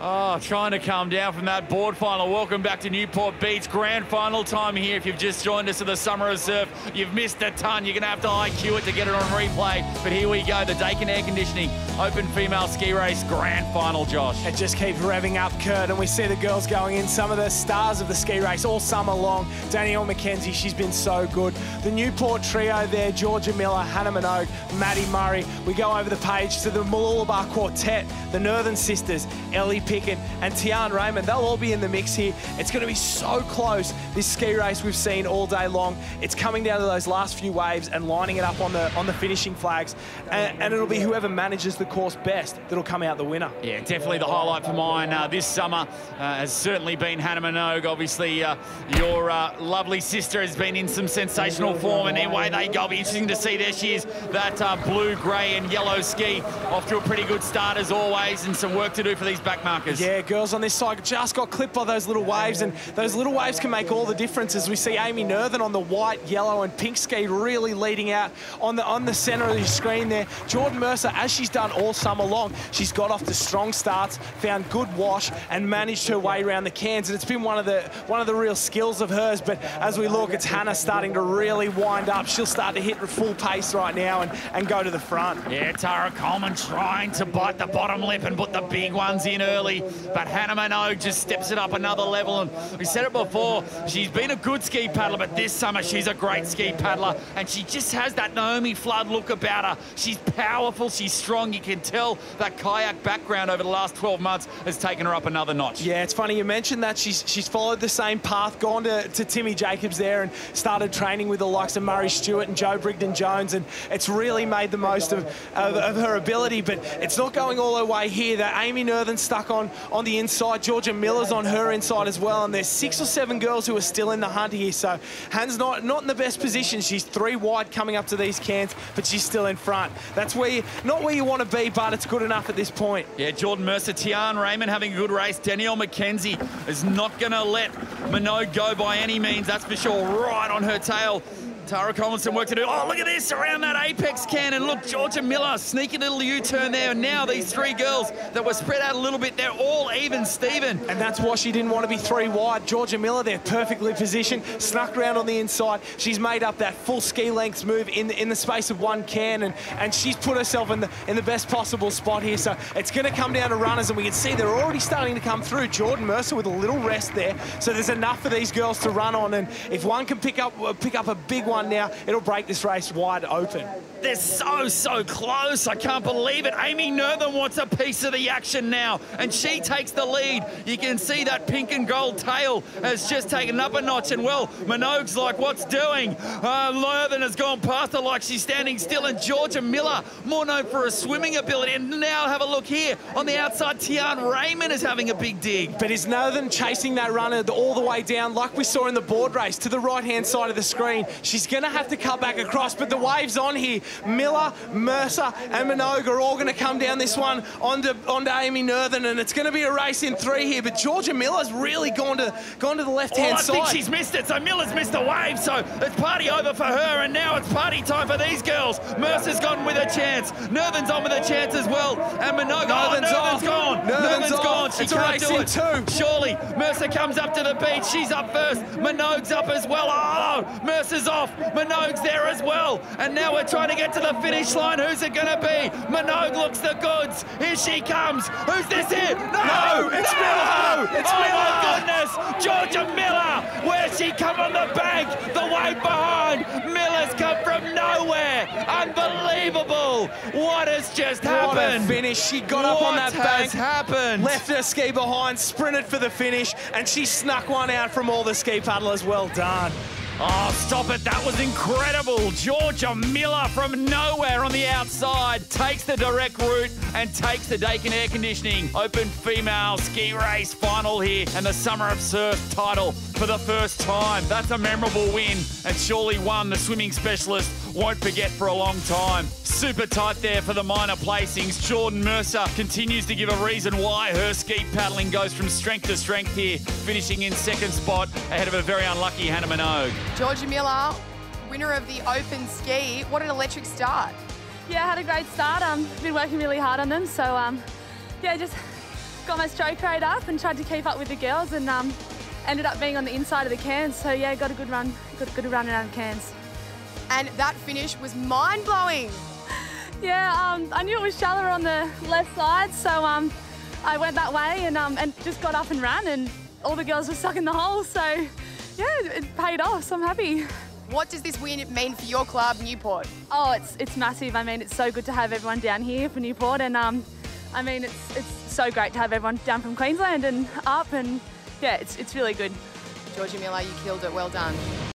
Oh, trying to calm down from that board final. Welcome back to Newport Beach. Grand final time here. If you've just joined us at the Summer of Surf, you've missed a ton. You're going to have to IQ it to get it on replay. But here we go, the Dakin Air Conditioning Open Female Ski Race Grand Final, Josh. It just keeps revving up, Kurt, and we see the girls going in. Some of the stars of the ski race all summer long. Danielle McKenzie, she's been so good. The Newport trio there, Georgia Miller, Hannah Minogue, Maddie Murray. We go over the page to the Mooloolaba Quartet, the Northern Sisters, Ellie Pickett and Tian Raymond. They'll all be in the mix here. It's going to be so close, this ski race we've seen all day long. It's coming down to those last few waves and lining it up on the finishing flags. And it'll be whoever manages the course best that'll come out the winner. Yeah, definitely the highlight for mine this summer has certainly been Hannah Minogue. Obviously, your lovely sister has been in some sensational form, and away they go. It'll be interesting to see. There she is, that blue, grey and yellow ski, off to a pretty good start as always, and some work to do for these backmarkers. Yeah, girls on this side just got clipped by those little waves, and those little waves can make all the difference. As we see Amy Northern on the white, yellow and pink ski really leading out on the centre of the screen there. Jordan Mercer, as she's done all summer long, she's got off to strong starts, found good wash and managed her way around the cans, and it's been one of the real skills of hers. But as we look, it's Hannah starting to really wind up. She'll start to hit full pace right now and go to the front. Yeah, Tara Coleman trying to bite the bottom lip and put the big ones in early, but Hannah Minogue just steps it up another level. And we said it before, she's been a good ski paddler, but this summer she's a great ski paddler, and she just has that Naomi Flood look about her. She's powerful, she's strong. You can tell that kayak background over the last 12 months has taken her up another notch. Yeah, it's funny you mentioned that. She's followed the same path, gone to Timmy Jacobs there and started training with the likes of Murray Stewart and Joe Brigden-Jones, and it's really made the most of her ability. But it's not going all her way here. That Amy Northern stuck on the inside. Georgia Miller's on her inside as well, and there's 6 or 7 girls who are still in the hunt here. So Hannah's not in the best position. She's 3 wide coming up to these cans, but she's still in front. That's not where you want to be, but it's good enough at this point. Yeah, Jordan Mercer, Tian Raymond having a good race. Danielle McKenzie is not going to let Minogue go by any means, that's for sure. Right on her tail. Tara Coleman, some work to do. Oh, look at this, around that apex can, and look, Georgia Miller, sneaky little U-turn there, and now these 3 girls that were spread out a little bit, they're all even Steven. And that's why she didn't want to be 3 wide. Georgia Miller there, perfectly positioned, snuck around on the inside. She's made up that full ski lengths move in the space of 1 can, and she's put herself in the best possible spot here. So it's going to come down to runners, and we can see they're already starting to come through. Jordan Mercer with a little rest there, so there's enough for these girls to run on, and if one can pick up a big one now, it'll break this race wide open. They're so close. I can't believe it. Amy Northern wants a piece of the action now, and she takes the lead. You can see that pink and gold tail has just taken up a notch, and well, Minogue's like, what's doing? Northern has gone past her like she's standing still, and Georgia Miller, more known for her swimming ability, and now have a look here. On the outside, Tian Raymond is having a big dig. But is Northern chasing that runner all the way down, like we saw in the board race, to the right-hand side of the screen? She's going to have to cut back across, but the wave's on here. Miller, Mercer and Minogue are all going to come down this one onto Amy Northern, and it's going to be a race in 3 here, but Georgia Miller's really gone to the left-hand side. I think she's missed it, so Miller's missed the wave, so it's party over for her, and now it's party time for these girls. Mercer's gone with a chance. Northern's on with a chance as well, and Minogue, Northern's gone. Northern's gone. She can't do it. 2. Surely, Mercer comes up to the beach. She's up first. Minogue's up as well. Oh, Mercer's off. Minogue's there as well, and now we're trying to get to the finish line. Who's it going to be? Minogue looks the goods. Here she comes. Who's this here? No, it's Miller. It's Miller. My goodness. Georgia Miller. Where's she come on the bank? The wave behind. Miller's come from nowhere. Unbelievable. What has just happened? What a finish. She got up on that bank. What has happened? Left her ski behind, sprinted for the finish, and she snuck one out from all the ski paddlers. Well done. Oh, stop it. That was incredible. Georgia Miller from nowhere on the outside takes the direct route and takes the Dakin Air Conditioning Open Female Ski Race final here and the Summer of Surf title for the first time. That's a memorable win, and surely one the swimming specialist won't forget for a long time. Super tight there for the minor placings. Jordan Mercer continues to give a reason why her ski paddling goes from strength to strength here, finishing in 2nd spot ahead of a very unlucky Hannah Minogue. Georgia Miller, winner of the Open Ski. What an electric start. Yeah, I had a great start. Been working really hard on them, so yeah, just got my stroke rate up and tried to keep up with the girls and ended up being on the inside of the cairns. So yeah, got a good run around the cairns. And that finish was mind-blowing. Yeah, I knew it was shallower on the left side, so I went that way and just got up and ran, and all the girls were stuck in the hole. So yeah, it paid off. So I'm happy. What does this win mean for your club, Newport? Oh, it's massive. I mean, it's so good to have everyone down here for Newport, and I mean, it's so great to have everyone down from Queensland and up, and yeah, it's really good. Georgia Miller, you killed it. Well done.